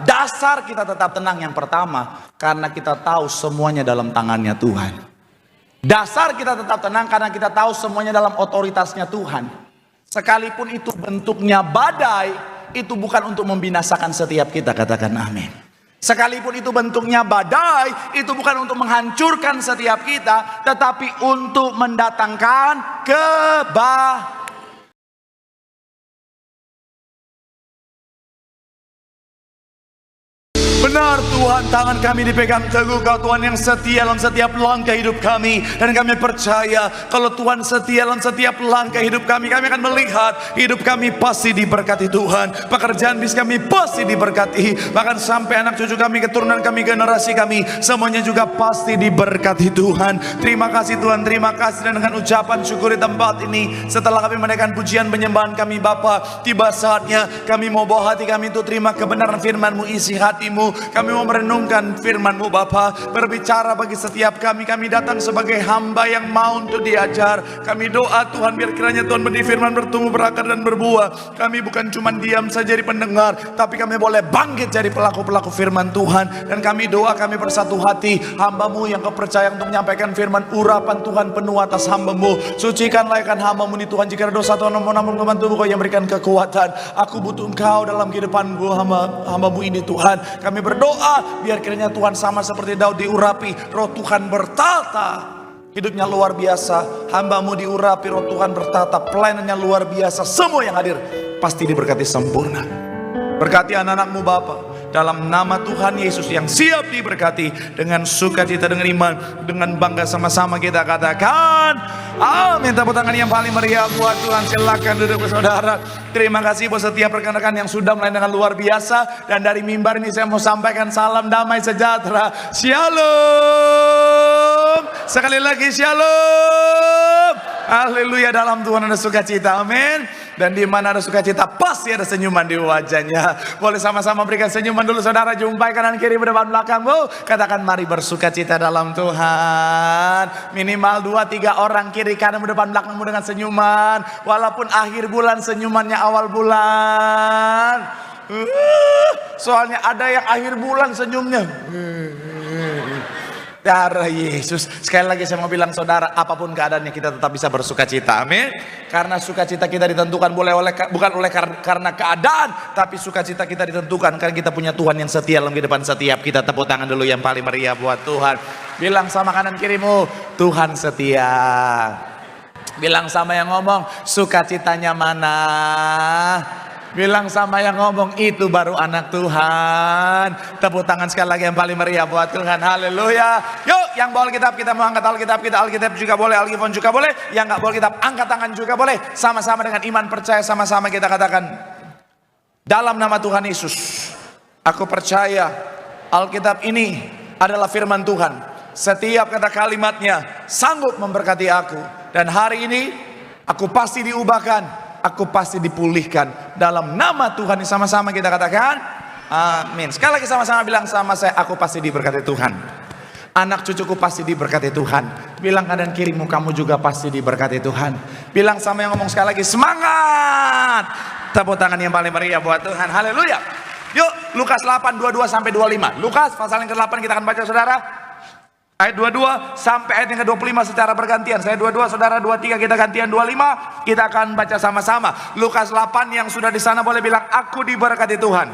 dasar kita tetap tenang yang pertama, karena kita tahu semuanya dalam tangannya Tuhan. Dasar kita tetap tenang karena kita tahu semuanya dalam otoritasnya Tuhan. Sekalipun itu bentuknya badai, itu bukan untuk membinasakan setiap kita, katakan amin. Sekalipun itu bentuknya badai, itu bukan untuk menghancurkan setiap kita, tetapi untuk mendatangkan kebahagiaan. Benar Tuhan, tangan kami dipegang teguh, Kau Tuhan yang setia dalam setiap langkah hidup kami. Dan kami percaya kalau Tuhan setia dalam setiap langkah hidup kami, kami akan melihat hidup kami pasti diberkati Tuhan. Pekerjaan bisnis kami pasti diberkati. Bahkan sampai anak cucu kami, keturunan kami, generasi kami, semuanya juga pasti diberkati Tuhan. Terima kasih Tuhan, terima kasih. Dan dengan ucapan syukur di tempat ini, setelah kami menaikkan pujian penyembahan kami Bapa, tiba saatnya kami mau bawa hati kami untuk terima kebenaran firman-Mu, isi hatimu. Kami mau merenungkan firman-Mu Bapa, berbicara bagi setiap kami. Kami datang sebagai hamba yang mau untuk diajar. Kami doa Tuhan, biar kiranya Tuhan benih firman bertumbuh, berakar dan berbuah. Kami bukan cuma diam saja jadi pendengar, tapi kami boleh bangkit jadi pelaku-pelaku firman Tuhan. Dan kami doa, kami bersatu hati, hamba-Mu yang Kau percaya untuk menyampaikan firman, urapan Tuhan penuh atas hamba-Mu. Sucikan layakkan hamba-Mu ini Tuhan. Jika ada dosa Tuhan, namun Tuhan Kau yang berikan kekuatan. Aku butuh Engkau dalam kehidupan hamba-Mu ini Tuhan. Kami berdoa biar kiranya Tuhan sama seperti Daud diurapi, roh Tuhan bertata. Hidupnya luar biasa, hamba-Mu diurapi, roh Tuhan bertata, pelayanannya luar biasa. Semua yang hadir pasti diberkati sempurna. Berkati anak-anak-Mu Bapa, dalam nama Tuhan Yesus yang siap diberkati. Dengan sukacita, dengan iman, dengan bangga sama-sama kita katakan amin. Tepuk tangan yang paling meriah buat Tuhan. Silakan duduk saudara. Terima kasih buat setiap rekan-rekan yang sudah melayani dengan luar biasa. Dan dari mimbar ini saya mau sampaikan salam damai sejahtera. Shalom. Sekali lagi shalom. Haleluya, dalam Tuhan ada sukacita, amin. Dan di mana ada sukacita pasti ada senyuman di wajahnya. Boleh sama-sama berikan senyuman dulu saudara. Jumpai kanan kiri depan belakangmu. Katakan mari bersukacita dalam Tuhan. Minimal 2-3 orang kiri kanan depan belakangmu dengan senyuman. Walaupun akhir bulan senyumannya awal bulan. Soalnya ada yang akhir bulan senyumnya darah Yesus. Sekali lagi saya mau bilang saudara, apapun keadaannya kita tetap bisa bersukacita, amin. Karena sukacita kita ditentukan bukan oleh karena keadaan, tapi sukacita kita ditentukan karena kita punya Tuhan yang setia dalam kehidupan setiap kita. Tepuk tangan dulu yang paling meriah buat Tuhan. Bilang sama kanan kirimu, Tuhan setia. Bilang sama yang ngomong, sukacitanya mana? Bilang sama yang ngomong, itu baru anak Tuhan. Tepuk tangan sekali lagi yang paling meriah buat Tuhan. Haleluya. Yuk, yang bawa Alkitab kita mau angkat Alkitab kita. Alkitab juga boleh, Alkitab juga boleh. Yang nggak bawa Alkitab angkat tangan juga boleh. Sama-sama dengan iman percaya, sama-sama kita katakan, dalam nama Tuhan Yesus, aku percaya Alkitab ini adalah firman Tuhan. Setiap kata kalimatnya sanggup memberkati aku. Dan hari ini aku pasti diubahkan, aku pasti dipulihkan dalam nama Tuhan. Sama-sama kita katakan amin. Sekali lagi sama-sama bilang sama saya, aku pasti diberkati Tuhan. Anak cucuku pasti diberkati Tuhan. Bilang kanan kirimu, kamu juga pasti diberkati Tuhan. Bilang sama yang ngomong sekali lagi, semangat. Tepuk tangan yang paling meriah buat Tuhan. Haleluya. Yuk, Lukas 8, 22 sampai 25. Lukas pasal yang ke-8 kita akan baca saudara. Ayat 22 sampai ayat yang ke-25 secara bergantian. Saya 22, saudara 23, kita gantian 25. Kita akan baca sama-sama. Lukas 8 yang sudah di sana boleh bilang, aku diberkati Tuhan.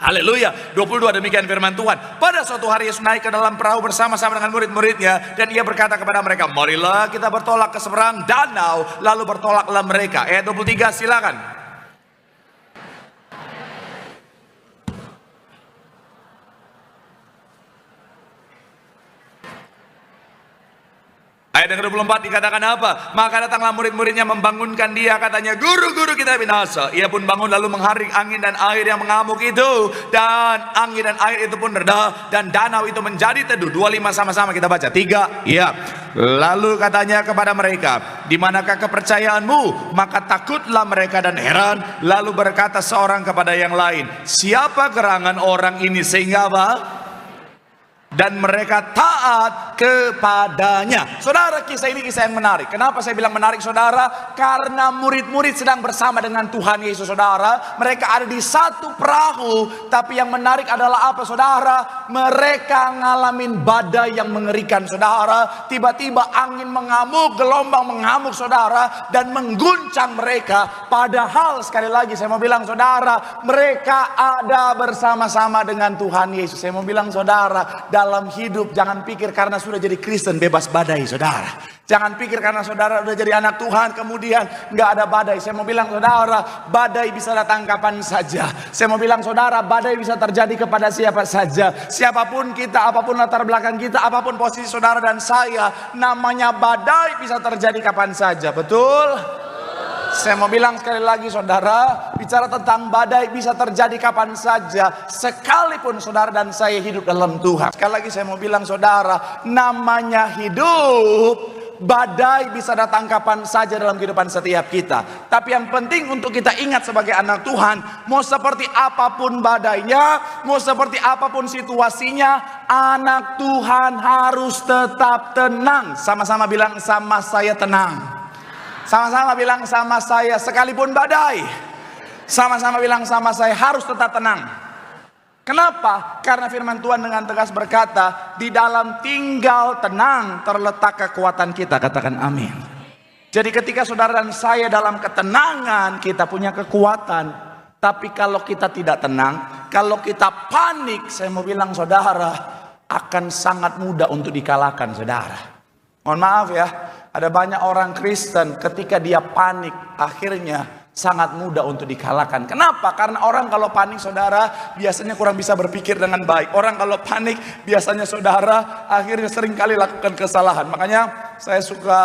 Haleluya. 22, demikian firman Tuhan. Pada suatu hari Yesus naik ke dalam perahu bersama-sama dengan murid-muridnya, dan ia berkata kepada mereka, marilah kita bertolak ke seberang danau. Lalu bertolaklah mereka. Ayat 23, silakan. Ayat yang ke-24 dikatakan apa? Maka datanglah murid-muridnya membangunkan dia, katanya, guru-guru kita binasa. Ia pun bangun lalu mengharik angin dan air yang mengamuk itu, dan angin dan air itu pun reda, dan danau itu menjadi teduh. 25 sama-sama kita baca. 3, ya. Lalu katanya kepada mereka, di manakah kepercayaanmu? Maka takutlah mereka dan heran. Lalu berkata seorang kepada yang lain, siapa gerangan orang ini sehingga apa? Dan mereka tak taat kepadanya. Saudara, kisah ini kisah yang menarik. Kenapa saya bilang menarik, saudara? Karena murid-murid sedang bersama dengan Tuhan Yesus, saudara. Mereka ada di satu perahu, tapi yang menarik adalah apa, saudara? Mereka ngalamin badai yang mengerikan, saudara. Tiba-tiba angin mengamuk, gelombang mengamuk, saudara, dan mengguncang mereka. Padahal sekali lagi saya mau bilang, saudara, mereka ada bersama-sama dengan Tuhan Yesus. Saya mau bilang, saudara, dalam hidup jangan pikir karena sudah jadi Kristen bebas badai, saudara. Jangan pikir karena saudara sudah jadi anak Tuhan kemudian nggak ada badai. Saya mau bilang, saudara, badai bisa datang kapan saja. Saya mau bilang, saudara, badai bisa terjadi kepada siapa saja. Siapapun kita, apapun latar belakang kita, apapun posisi saudara dan saya, namanya badai bisa terjadi kapan saja. Betul? Saya mau bilang sekali lagi, saudara, bicara tentang badai bisa terjadi kapan saja, sekalipun saudara dan saya hidup dalam Tuhan. Sekali lagi saya mau bilang, saudara, namanya hidup, badai bisa datang kapan saja dalam kehidupan setiap kita. Tapi yang penting untuk kita ingat sebagai anak Tuhan, mau seperti apapun badainya, mau seperti apapun situasinya, anak Tuhan harus tetap tenang. Sama-sama bilang sama saya, tenang. Sama-sama bilang sama saya, sekalipun badai. Sama-sama bilang sama saya, harus tetap tenang. Kenapa? Karena firman Tuhan dengan tegas berkata, di dalam tinggal tenang terletak kekuatan kita. Katakan amin. Jadi ketika saudara dan saya dalam ketenangan, kita punya kekuatan. Tapi kalau kita tidak tenang, kalau kita panik, saya mau bilang, saudara, akan sangat mudah untuk dikalahkan, saudara. Mohon maaf ya, ada banyak orang Kristen ketika dia panik, akhirnya sangat mudah untuk dikalahkan. Kenapa? Karena orang kalau panik, saudara, biasanya kurang bisa berpikir dengan baik. Orang kalau panik, biasanya saudara, akhirnya seringkali lakukan kesalahan. Makanya saya suka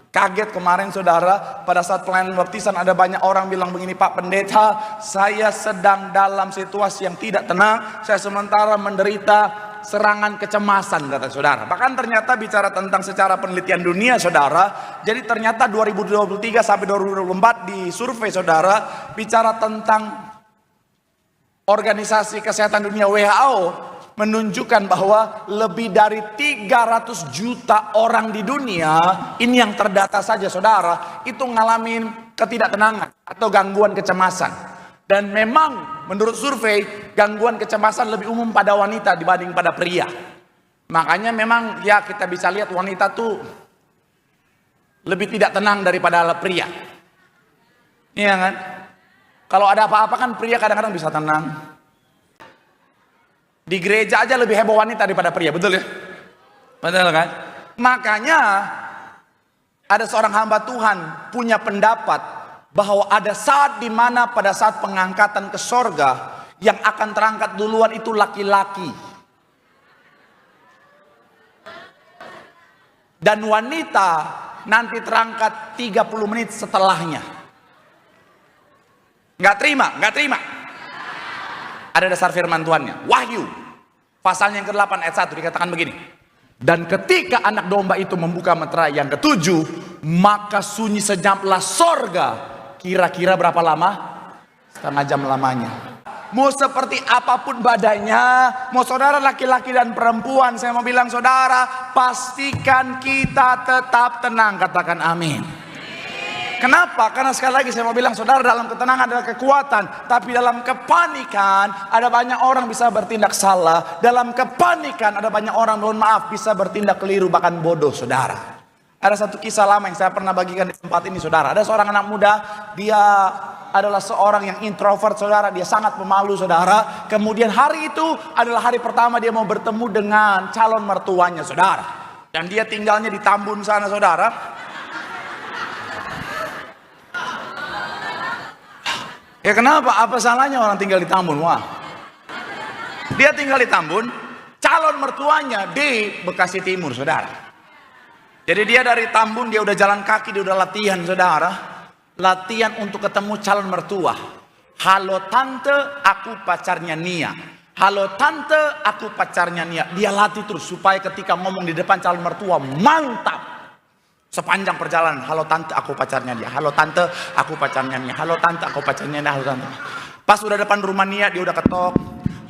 kaget kemarin, saudara, pada saat pelayanan baptisan ada banyak orang bilang begini, Pak Pendeta, saya sedang dalam situasi yang tidak tenang, saya sementara menderita serangan kecemasan, kata saudara. Bahkan ternyata bicara tentang secara penelitian dunia, saudara, jadi ternyata 2023 sampai 2024 di survei, saudara, bicara tentang Organisasi Kesehatan Dunia WHO menunjukkan bahwa lebih dari 300 juta orang di dunia, ini yang terdata saja, saudara, itu ngalamin ketidaktenangan atau gangguan kecemasan. Dan memang menurut survei, gangguan kecemasan lebih umum pada wanita dibanding pada pria. Makanya memang ya kita bisa lihat wanita tuh lebih tidak tenang daripada pria. Iya kan? Kalau ada apa-apa kan pria kadang-kadang bisa tenang. Di gereja aja lebih heboh wanita daripada pria, betul ya? Betul kan? Makanya ada seorang hamba Tuhan punya pendapat bahwa ada saat di mana pada saat pengangkatan ke sorga, yang akan terangkat duluan itu laki-laki. Dan wanita nanti terangkat 30 menit setelahnya. Nggak terima, nggak terima. Ada dasar firman Tuhannya. Wahyu, pasalnya yang ke-8 ayat 1 dikatakan begini. Dan ketika anak domba itu membuka meterai yang ke-7, maka sunyi senyaplah sorga. Kira-kira berapa lama? Setengah jam lamanya. Mau seperti apapun badainya, mau saudara laki-laki dan perempuan, saya mau bilang, saudara, pastikan kita tetap tenang. Katakan amin. Kenapa? Karena sekali lagi saya mau bilang, saudara, dalam ketenangan adalah kekuatan. Tapi dalam kepanikan ada banyak orang bisa bertindak salah. Dalam kepanikan ada banyak orang, mohon maaf, bisa bertindak keliru, bahkan bodoh, saudara. Ada satu kisah lama yang saya pernah bagikan di tempat ini, saudara. Ada seorang anak muda, dia adalah seorang yang introvert, saudara. Dia sangat pemalu, saudara. Kemudian hari itu adalah hari pertama dia mau bertemu dengan calon mertuanya, saudara. Dan dia tinggalnya di Tambun sana, saudara. Ya kenapa? Apa salahnya orang tinggal di Tambun? Wah. Dia tinggal di Tambun, calon mertuanya di Bekasi Timur, saudara. Jadi dia dari Tambun, dia udah jalan kaki, dia udah latihan, saudara. Latihan untuk ketemu calon mertua. Halo tante, aku pacarnya Nia. Halo tante, aku pacarnya Nia. Dia latih terus supaya ketika ngomong di depan calon mertua, mantap. Sepanjang perjalanan, halo tante, aku pacarnya dia. Halo tante, aku pacarnya Nia. Halo tante, aku pacarnya Nia. Halo tante. Pas udah depan rumah Nia, dia udah ketok.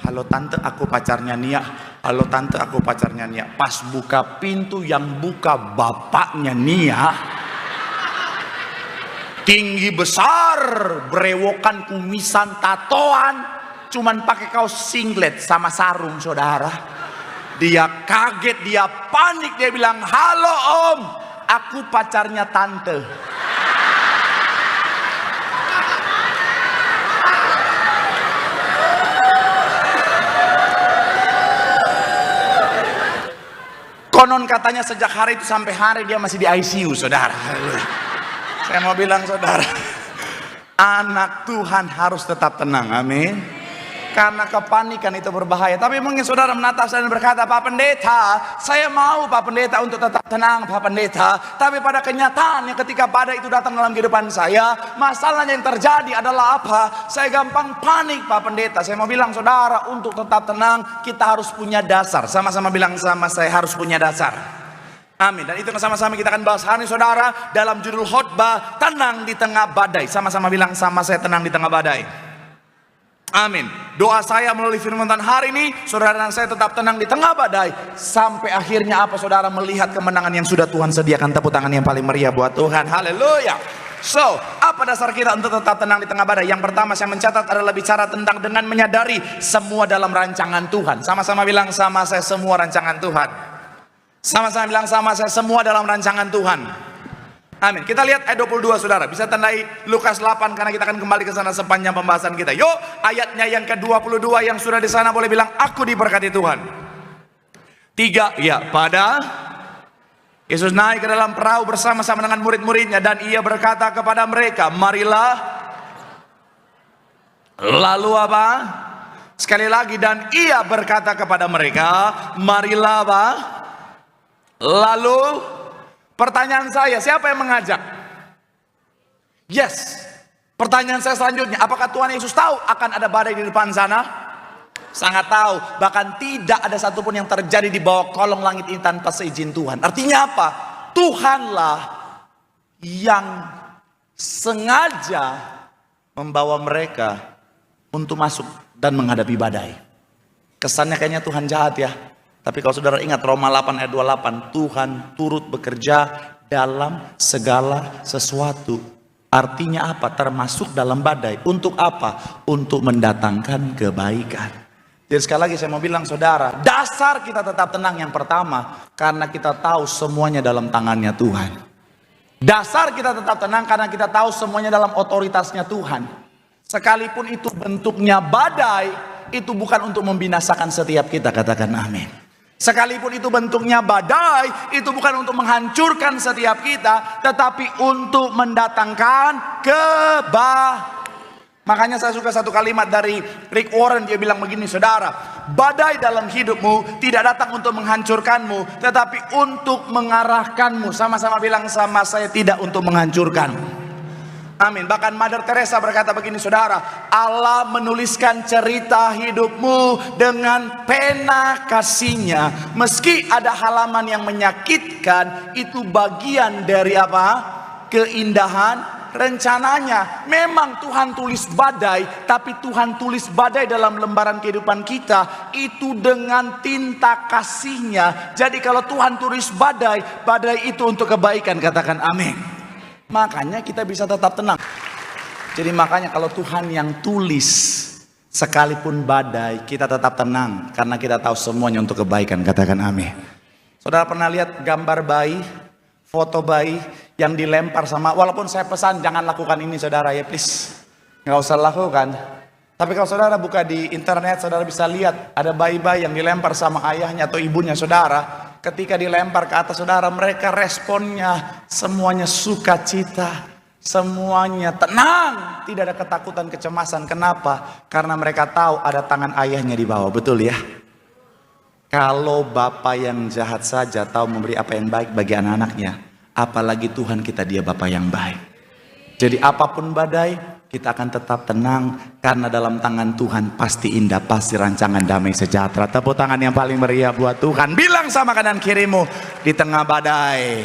Halo tante, aku pacarnya Nia. Halo tante, aku pacarnya Nia. Pas buka pintu, yang buka bapaknya Nia. Tinggi besar, berewokan, kumisan, tatoan, cuman pakai kaos singlet sama sarung, saudara. Dia kaget, dia panik, dia bilang, halo om, aku pacarnya tante. Konon katanya sejak hari itu sampai hari dia masih di ICU, saudara. Saya mau bilang, saudara, anak Tuhan harus tetap tenang, amin. Karena kepanikan itu berbahaya. Tapi mungkin saudara menatap saya dan berkata, Pak Pendeta, saya mau Pak Pendeta untuk tetap tenang Pak Pendeta. Tapi pada kenyataannya ketika badai itu datang dalam kehidupan saya, masalahnya yang terjadi adalah apa? Saya gampang panik Pak Pendeta. Saya mau bilang saudara, untuk tetap tenang kita harus punya dasar. Sama-sama bilang sama saya, harus punya dasar. Amin. Dan itu sama-sama kita akan bahas hari ini saudara, dalam judul khotbah, tenang di tengah badai. Sama-sama bilang sama saya, tenang di tengah badai. Amin. Doa saya melalui firman Tuhan hari ini, saudara dan saya tetap tenang di tengah badai. Sampai akhirnya apa saudara? Melihat kemenangan yang sudah Tuhan sediakan. Tepuk tangan yang paling meriah buat Tuhan. Haleluya. So, apa dasar kita untuk tetap tenang di tengah badai? Yang pertama saya mencatat adalah bicara tentang dengan menyadari semua dalam rancangan Tuhan. Sama-sama bilang sama saya, semua rancangan Tuhan. Sama-sama bilang sama saya, semua dalam rancangan Tuhan. Amin. Kita lihat ayat 22 saudara. Bisa tandai Lukas 8 karena kita akan kembali ke sana sepanjang pembahasan kita. Yuk, ayatnya yang ke-22 yang sudah di sana boleh bilang, aku diberkati Tuhan. 3, ya, pada Yesus naik ke dalam perahu bersama-sama dengan murid-muridnya dan ia berkata kepada mereka, marilah. Lalu apa? Sekali lagi, dan ia berkata kepada mereka, marilah apa? Lalu pertanyaan saya, siapa yang mengajak? Yes. Pertanyaan saya selanjutnya, apakah Tuhan Yesus tahu akan ada badai di depan sana? Sangat tahu. Bahkan tidak ada satupun yang terjadi di bawah kolong langit ini tanpa seizin Tuhan. Artinya apa? Tuhanlah yang sengaja membawa mereka untuk masuk dan menghadapi badai. Kesannya kayaknya Tuhan jahat ya. Tapi kalau saudara ingat Roma 8 ayat 28, Tuhan turut bekerja dalam segala sesuatu. Artinya apa? Termasuk dalam badai. Untuk apa? Untuk mendatangkan kebaikan. Jadi sekali lagi saya mau bilang saudara, dasar kita tetap tenang yang pertama, karena kita tahu semuanya dalam tangannya Tuhan. Dasar kita tetap tenang karena kita tahu semuanya dalam otoritasnya Tuhan. Sekalipun itu bentuknya badai, itu bukan untuk membinasakan setiap kita, katakan amin. Sekalipun itu bentuknya badai, itu bukan untuk menghancurkan setiap kita, tetapi untuk mendatangkan kebaikan. Makanya saya suka satu kalimat dari Rick Warren, dia bilang begini saudara, badai dalam hidupmu tidak datang untuk menghancurkanmu, tetapi untuk mengarahkanmu. Sama-sama bilang sama saya, tidak untuk menghancurkanmu. Amin. Bahkan Mother Teresa berkata begini saudara, Allah menuliskan cerita hidupmu dengan pena kasihnya. Meski ada halaman yang menyakitkan, itu bagian dari apa? Keindahan rencananya. Memang Tuhan tulis badai, tapi Tuhan tulis badai dalam lembaran kehidupan kita itu dengan tinta kasihnya. Jadi kalau Tuhan tulis badai, badai itu untuk kebaikan, katakan amin. Makanya kita bisa tetap tenang. Jadi makanya kalau Tuhan yang tulis sekalipun badai, kita tetap tenang karena kita tahu semuanya untuk kebaikan, katakan amin. Saudara pernah lihat gambar bayi, foto bayi yang dilempar sama, walaupun saya pesan jangan lakukan ini saudara ya please, nggak usah lakukan. Tapi kalau saudara buka di internet, saudara bisa lihat ada bayi-bayi yang dilempar sama ayahnya atau ibunya saudara. Ketika dilempar ke atas saudara, mereka responnya semuanya sukacita, semuanya tenang, tidak ada ketakutan, kecemasan. Kenapa? Karena mereka tahu ada tangan ayahnya di bawah, betul ya? Kalau bapak yang jahat saja tahu memberi apa yang baik bagi anak-anaknya, apalagi Tuhan kita, dia bapak yang baik. Jadi apapun badai, kita akan tetap tenang karena dalam tangan Tuhan pasti indah, pasti rancangan damai sejahtera. Tepuk tangan yang paling meriah buat Tuhan. Bilang sama kanan kirimu, di tengah badai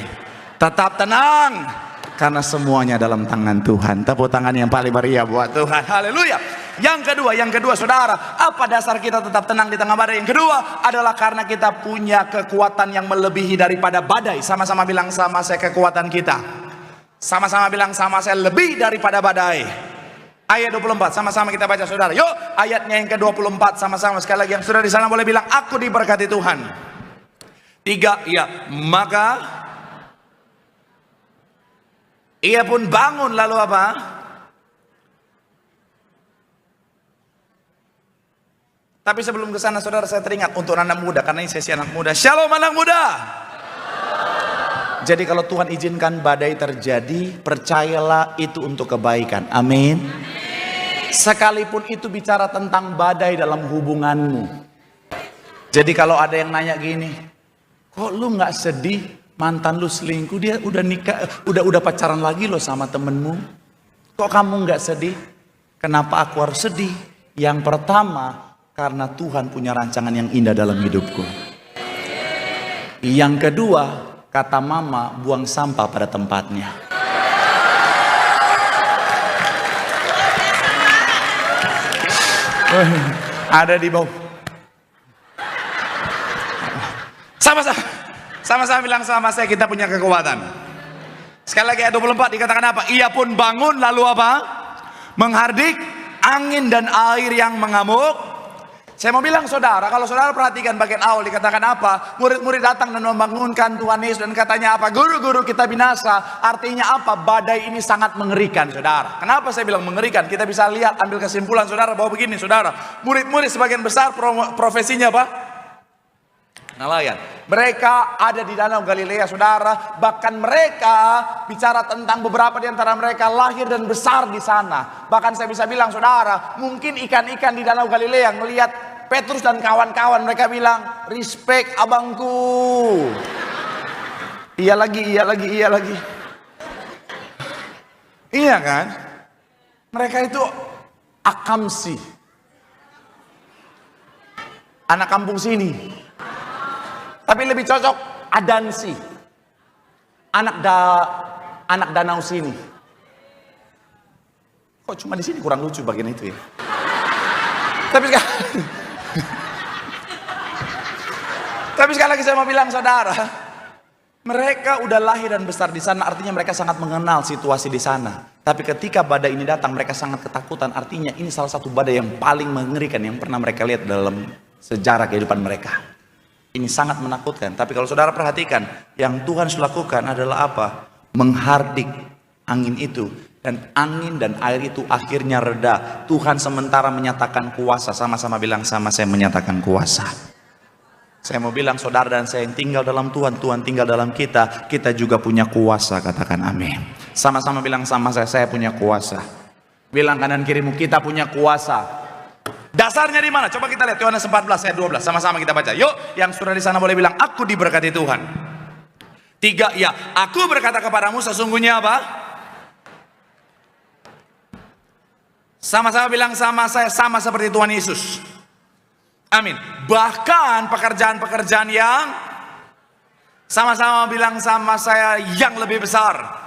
tetap tenang karena semuanya dalam tangan Tuhan. Tepuk tangan yang paling meriah buat Tuhan. Haleluya. Yang kedua saudara, apa dasar kita tetap tenang di tengah badai? Yang kedua adalah karena kita punya kekuatan yang melebihi daripada badai. Sama-sama bilang sama saya kekuatan kita. Sama-sama bilang sama saya lebih daripada badai. Ayat 24, sama-sama kita baca saudara. Yuk, ayatnya yang ke-24 sama-sama sekali lagi. Yang sudah di sana boleh bilang, aku diberkati Tuhan. 3, ya, maka ia pun bangun, lalu apa? Tapi sebelum ke sana saudara, saya teringat untuk anak muda, karena ini sesi anak muda. Shalom anak muda. Jadi kalau Tuhan izinkan badai terjadi, percayalah itu untuk kebaikan. Amin. Sekalipun itu bicara tentang badai dalam hubunganmu. Jadi kalau ada yang nanya gini, kok lu nggak sedih? Mantan lu selingkuh, dia udah nikah, udah pacaran lagi loh sama temenmu. Kok kamu nggak sedih? Kenapa aku harus sedih? Yang pertama, karena Tuhan punya rancangan yang indah dalam hidupku. Yang kedua, kata mama, buang sampah pada tempatnya. Ada di bawah. Sama-sama bilang sama saya, kita punya kekuatan. Sekali lagi ayat 24 dikatakan apa? Ia pun bangun lalu apa? Menghardik angin dan air yang mengamuk. Saya mau bilang saudara, kalau saudara perhatikan bagian awal dikatakan apa? Murid-murid datang dan membangunkan Tuhan Yesus dan katanya apa? Guru-guru kita binasa. Artinya apa? Badai ini sangat mengerikan saudara. Kenapa saya bilang mengerikan? Kita bisa lihat, ambil kesimpulan saudara bahwa begini saudara. Murid-murid sebagian besar profesinya apa? Nelayan. Mereka ada di Danau Galilea saudara. Bahkan mereka bicara tentang beberapa di antara mereka lahir dan besar di sana. Bahkan saya bisa bilang saudara, mungkin ikan-ikan di Danau Galilea melihat Petrus dan kawan-kawan, mereka bilang, respect abangku. Iya lagi. Iya kan? Mereka itu akamsi. Anak kampung sini. Tapi lebih cocok adansi. Anak danau sini. Kok cuma di sini kurang lucu bagian itu ya? Tapi sekali lagi saya mau bilang saudara, mereka udah lahir dan besar di sana, artinya mereka sangat mengenal situasi di sana. Tapi ketika badai ini datang, mereka sangat ketakutan. Artinya ini salah satu badai yang paling mengerikan yang pernah mereka lihat dalam sejarah kehidupan mereka. Ini sangat menakutkan. Tapi kalau saudara perhatikan, yang Tuhan lakukan adalah apa? Menghardik angin itu. Dan angin dan air itu akhirnya reda. Tuhan sementara menyatakan kuasa. Sama-sama bilang sama saya, menyatakan kuasa. Saya mau bilang saudara dan saya yang tinggal dalam Tuhan, Tuhan tinggal dalam kita. Kita juga punya kuasa, katakan amin. Sama-sama bilang sama saya punya kuasa. Bilang kanan kirimu, kita punya kuasa. Dasarnya di mana? Coba kita lihat Yohanes 14 ayat 12. Sama-sama kita baca. Yuk, yang sudah di sana boleh bilang, aku diberkati Tuhan. 3, ya, aku berkata kepadamu sesungguhnya apa? Sama-sama bilang sama saya, sama seperti Tuhan Yesus. Amin. Bahkan pekerjaan-pekerjaan yang, sama-sama bilang sama saya, yang lebih besar.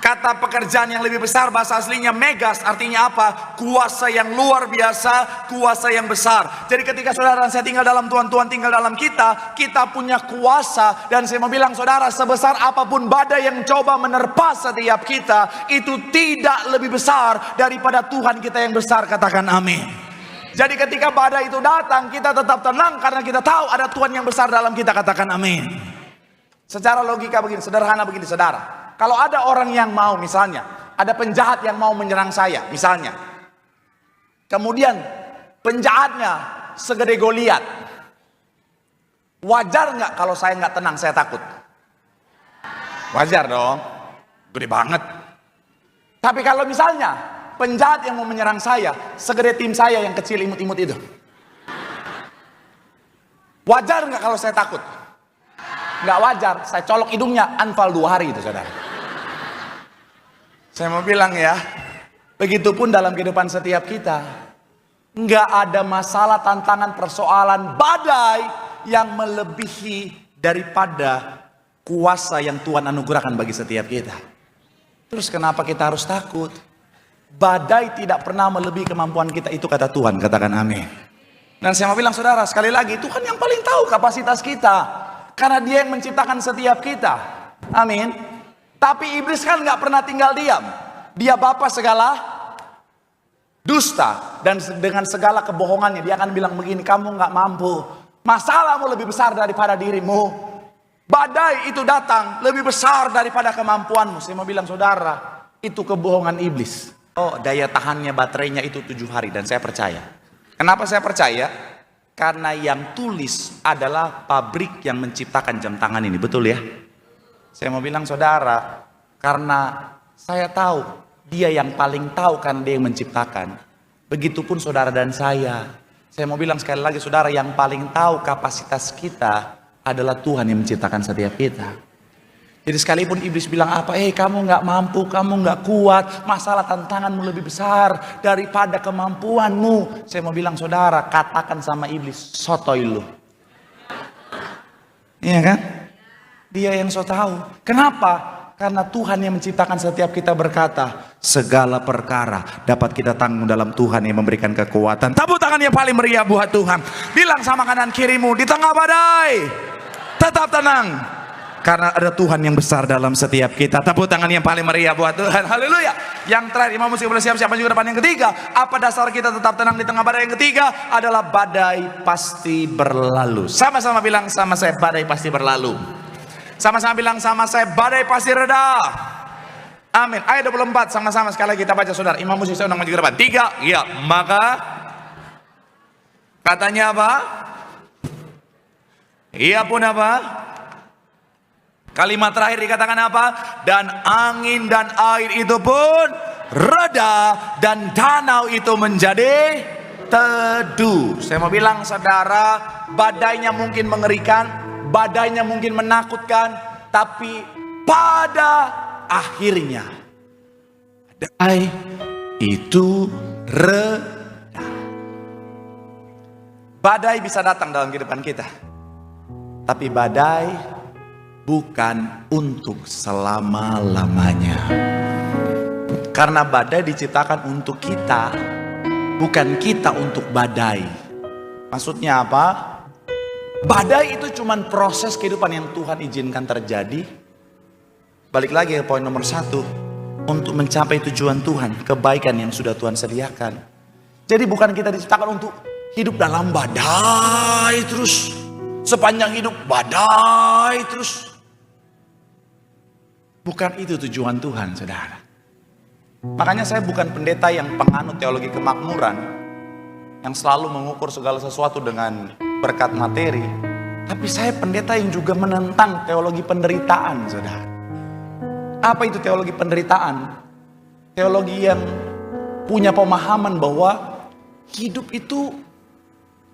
Kata pekerjaan yang lebih besar bahasa aslinya megas, artinya apa? Kuasa yang luar biasa, kuasa yang besar. Jadi ketika saudara dan saya tinggal dalam Tuhan, Tuhan tinggal dalam kita, kita punya kuasa. Dan saya mau bilang saudara, sebesar apapun badai yang coba menerpa setiap kita, itu tidak lebih besar daripada Tuhan kita yang besar, katakan amin. Jadi ketika badai itu datang, kita tetap tenang karena kita tahu ada Tuhan yang besar dalam kita, katakan amin. Secara logika begini, sederhana begini saudara. Kalau ada orang yang mau, misalnya ada penjahat yang mau menyerang saya misalnya, kemudian penjahatnya segede Goliat, wajar nggak kalau saya nggak tenang, saya takut? Wajar dong, gede banget. Tapi kalau misalnya penjahat yang mau menyerang saya segede tim saya yang kecil imut-imut itu, wajar nggak kalau saya takut? Nggak wajar. Saya colok hidungnya, anfal 2 hari itu saudara. Saya mau bilang ya, begitupun dalam kehidupan setiap kita. Nggak ada masalah, tantangan, persoalan, badai yang melebihi daripada kuasa yang Tuhan anugerahkan bagi setiap kita. Terus kenapa kita harus takut? Badai tidak pernah melebihi kemampuan kita, itu kata Tuhan. Katakan amin. Dan saya mau bilang saudara, sekali lagi, Tuhan yang paling tahu kapasitas kita, karena Dia yang menciptakan setiap kita. Amin. Tapi iblis kan gak pernah tinggal diam. Dia bapa segala dusta, dan dengan segala kebohongannya dia akan bilang begini, kamu gak mampu, masalahmu lebih besar daripada dirimu. Badai itu datang lebih besar daripada kemampuanmu. Saya mau bilang saudara, itu kebohongan iblis. Oh, daya tahannya baterainya itu 7 hari, dan saya percaya. Kenapa saya percaya? Karena yang tulis adalah pabrik yang menciptakan jam tangan ini, betul ya? Saya mau bilang saudara, karena saya tahu Dia yang paling tahu, kan Dia yang menciptakan. Begitupun saudara dan saya. Saya mau bilang sekali lagi saudara, yang paling tahu kapasitas kita adalah Tuhan yang menciptakan setiap kita. Jadi sekalipun iblis bilang apa, kamu gak mampu, kamu gak kuat, masalah tantanganmu lebih besar daripada kemampuanmu. Saya mau bilang saudara, katakan sama iblis, sotoy lu. Iya kan? Dia yang so tahu. Kenapa? Karena Tuhan yang menciptakan setiap kita berkata, segala perkara dapat kita tanggung dalam Tuhan yang memberikan kekuatan. Tepuk tangan yang paling meriah buat Tuhan. Bilang sama kanan kirimu, di tengah badai tetap tenang, karena ada Tuhan yang besar dalam setiap kita. Tepuk tangan yang paling meriah buat Tuhan. Haleluya. Yang terakhir, imam musik boleh siap-siap juga depan. Yang ketiga, apa dasar kita tetap tenang di tengah badai? Yang ketiga adalah badai pasti berlalu. Sama-sama bilang sama saya, badai pasti berlalu. Sama-sama bilang sama saya, badai pasti reda. Amin. Ayat 24 sama-sama sekali lagi kita baca saudara. Imam musik saya undang maju ke depan. 3, ya, maka katanya apa? Ia pun apa? Kalimat terakhir dikatakan apa? Dan angin dan air itu pun reda, dan danau itu menjadi teduh. Saya mau bilang saudara, badainya mungkin mengerikan, badainya mungkin menakutkan, tapi pada akhirnya badai itu reda. Badai bisa datang dalam kehidupan kita, tapi badai bukan untuk selama-lamanya. Karena badai diciptakan untuk kita, bukan kita untuk badai. Maksudnya apa? Badai itu cuman proses kehidupan yang Tuhan izinkan terjadi. Balik lagi ke poin nomor 1, untuk mencapai tujuan Tuhan, kebaikan yang sudah Tuhan sediakan. Jadi bukan kita diciptakan untuk hidup dalam badai terus, sepanjang hidup badai terus. Bukan itu tujuan Tuhan, saudara. Makanya saya bukan pendeta yang penganut teologi kemakmuran, yang selalu mengukur segala sesuatu dengan berkat materi. Tapi saya pendeta yang juga menentang teologi penderitaan, saudara. Apa itu teologi penderitaan? Teologi yang punya pemahaman bahwa hidup itu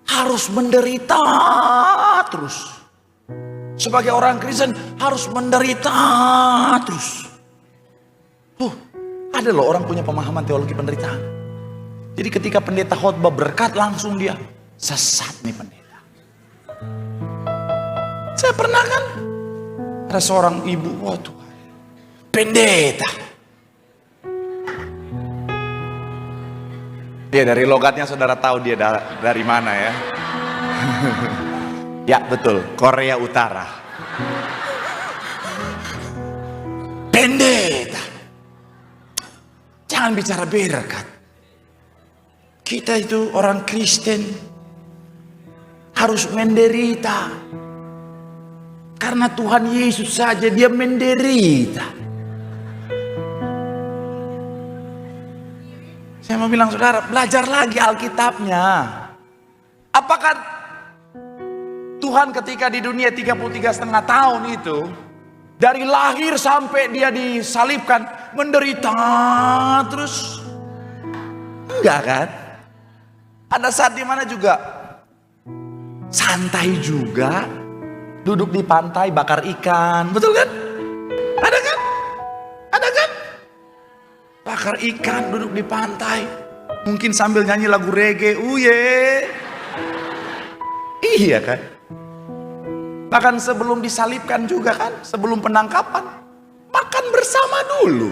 harus menderita terus. Sebagai orang Kristen harus menderita terus. Ada loh orang punya pemahaman teologi penderitaan. Jadi ketika pendeta khotbah berkat, langsung dia sesat nih pendeta. Saya pernah kan, ada seorang ibu, waduh, pendeta. Ya dari logatnya saudara tahu dia dari mana ya. Ya betul, Korea Utara. Pendeta, jangan bicara berkat. Kita itu orang Kristen harus menderita. Karena Tuhan Yesus saja dia menderita. Saya mau bilang saudara, belajar lagi Alkitabnya. Apakah Tuhan ketika di dunia 33,5 tahun itu, dari lahir sampai dia disalibkan, menderita terus? Enggak kan? Ada saat dimana juga santai juga, duduk di pantai bakar ikan, betul kan? Ada kan? Ada kan? Bakar ikan, duduk di pantai, mungkin sambil nyanyi lagu reggae, iya kan? Bahkan sebelum disalibkan juga kan, sebelum penangkapan, makan bersama dulu.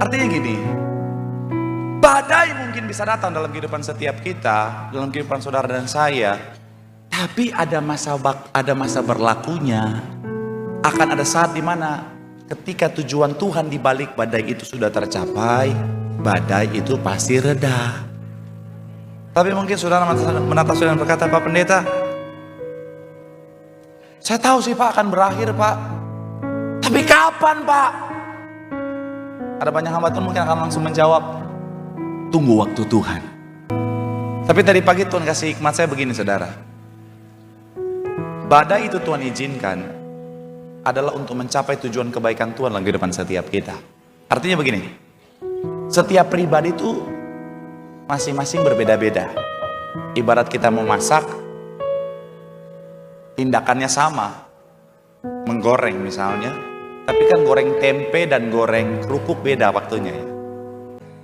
Artinya gini, Badai mungkin bisa datang dalam kehidupan setiap kita, dalam kehidupan saudara dan saya. Tapi ada masa berlakunya. Akan ada saat dimana ketika tujuan Tuhan di balik badai itu sudah tercapai, badai itu pasti reda. Tapi mungkin saudara menatap saudara dan berkata, Pak Pendeta, saya tahu sih Pak akan berakhir Pak. Tapi kapan Pak? Ada banyak hamba Tuhan mungkin akan langsung menjawab, tunggu waktu Tuhan. Tapi tadi pagi Tuhan kasih hikmat saya begini saudara. Badai itu Tuhan izinkan adalah untuk mencapai tujuan kebaikan Tuhan dalam kehidupan setiap kita. Artinya begini, setiap pribadi itu masing-masing berbeda-beda. Ibarat kita mau masak, tindakannya sama. Menggoreng misalnya, tapi kan goreng tempe dan goreng kerupuk beda waktunya ya.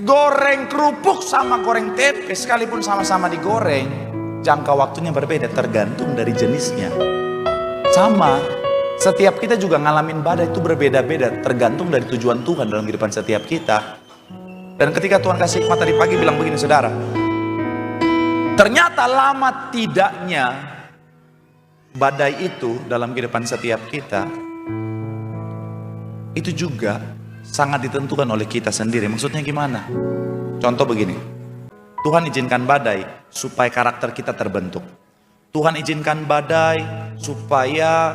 Goreng kerupuk sama goreng tempe sekalipun sama-sama digoreng, jangka waktunya berbeda tergantung dari jenisnya. Sama, setiap kita juga ngalamin badai itu berbeda-beda tergantung dari tujuan Tuhan dalam kehidupan setiap kita. Dan ketika Tuhan kasih hikmat tadi pagi bilang begini saudara, ternyata lama tidaknya badai itu dalam kehidupan setiap kita itu juga sangat ditentukan oleh kita sendiri. Maksudnya gimana? Contoh begini, Tuhan izinkan badai supaya karakter kita terbentuk. Tuhan izinkan badai supaya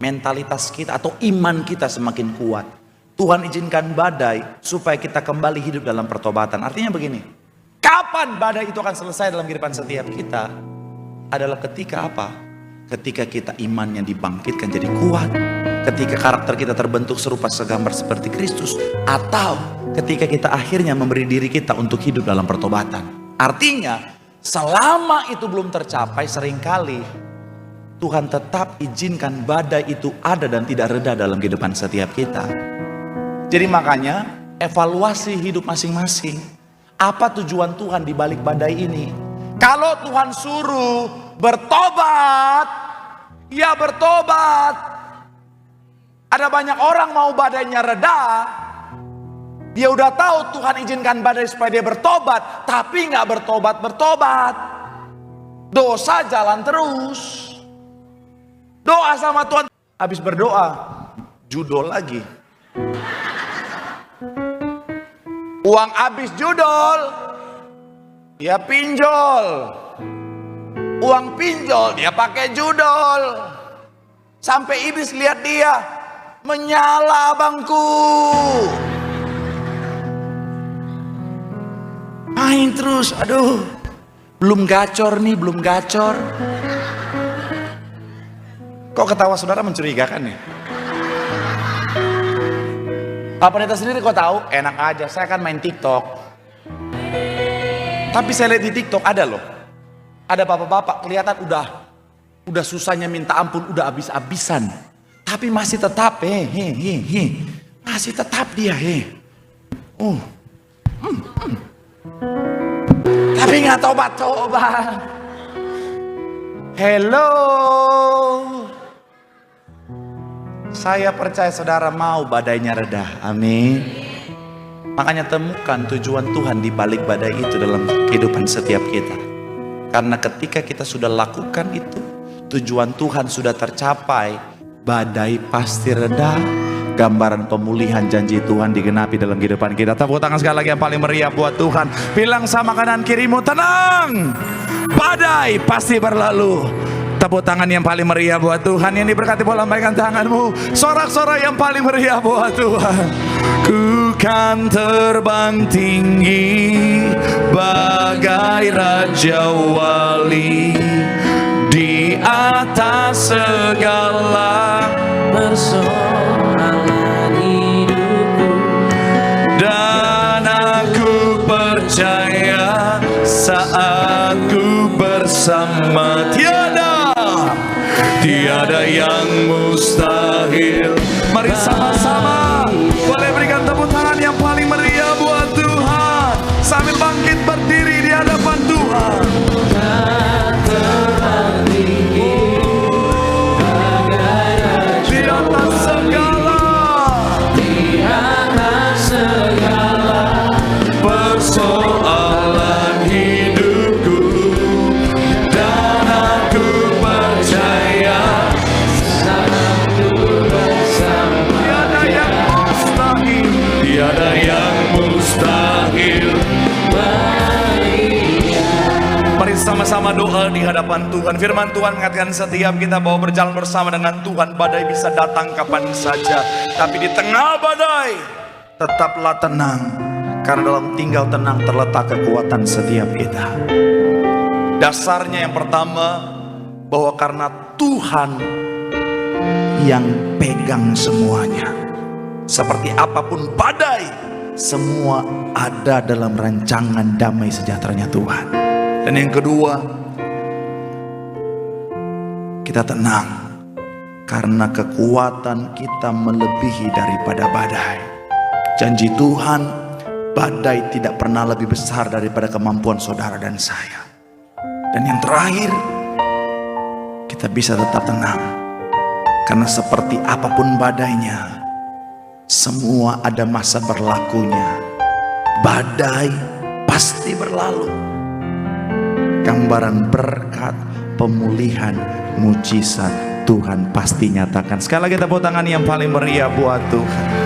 mentalitas kita atau iman kita semakin kuat. Tuhan izinkan badai supaya kita kembali hidup dalam pertobatan. Artinya begini, kapan badai itu akan selesai dalam kehidupan setiap kita? Adalah ketika apa? Ketika kita imannya dibangkitkan jadi kuat, ketika karakter kita terbentuk serupa segambar seperti Kristus, atau ketika kita akhirnya memberi diri kita untuk hidup dalam pertobatan. Artinya selama itu belum tercapai, seringkali Tuhan tetap izinkan badai itu ada dan tidak reda dalam kehidupan setiap kita. Jadi makanya evaluasi hidup masing-masing. Apa tujuan Tuhan di balik badai ini? Kalau Tuhan suruh bertobat, ya bertobat. Ada banyak orang mau badainya reda. Dia udah tahu Tuhan izinkan badai supaya dia bertobat, tapi nggak bertobat. Dosa jalan terus. Doa sama Tuhan. Habis berdoa, judol lagi. Uang habis judol, dia pinjol. Uang pinjol, dia pakai judol. Sampai iblis lihat dia, menyala abangku. Main terus, aduh. Belum gacor nih, belum gacor. Kok ketawa saudara mencurigakan ya? Pak Pendeta sendiri kok tahu? Enak aja, saya kan main TikTok. Tapi saya lihat di TikTok ada loh. Ada bapak-bapak kelihatan udah susahnya minta ampun, udah habis-habisan. Tapi masih tetap masih tetap dia Tapi nggak tobat-tobat. Hello. Saya percaya saudara mau badainya reda. Amin. Makanya temukan tujuan Tuhan di balik badai itu dalam kehidupan setiap kita. Karena ketika kita sudah lakukan itu, tujuan Tuhan sudah tercapai, badai pasti reda. Gambaran pemulihan janji Tuhan digenapi dalam kehidupan kita. Tepuk tangan sekali lagi yang paling meriah buat Tuhan. Bilang sama kanan kirimu, tenang, badai pasti berlalu. Tepuk tangan yang paling meriah buat Tuhan. Yang diberkati boleh lambaikan tanganmu. Sorak-sorak yang paling meriah buat Tuhan. Ku kan terbang tinggi bagai raja wali di atas segala persoalan hidupku. Dan aku percaya saat ku bersama tiada yang mustahil. Mari sama-sama boleh berikan tepuk tangan yang paling meriah buat Tuhan sambil bangkit berdiri di hadapan Tuhan. Di atas segala bersama-sama doa di hadapan Tuhan. Firman Tuhan mengatakan setiap kita bahwa berjalan bersama dengan Tuhan, badai bisa datang kapan saja, tapi di tengah badai tetaplah tenang, karena dalam tinggal tenang terletak kekuatan setiap kita. Dasarnya yang pertama, bahwa karena Tuhan yang pegang semuanya. Seperti apapun badai, semua ada dalam rancangan damai sejahteranya Tuhan. Dan yang kedua, kita tenang karena kekuatan kita melebihi daripada badai. Janji Tuhan, badai tidak pernah lebih besar daripada kemampuan saudara dan saya. Dan yang terakhir, kita bisa tetap tenang karena seperti apapun badainya, semua ada masa berlakunya. Badai pasti berlalu. Gambaran berkat, pemulihan, mujizat Tuhan pasti nyatakan. Sekali lagi tepuk tangan yang paling meriah buat Tuhan.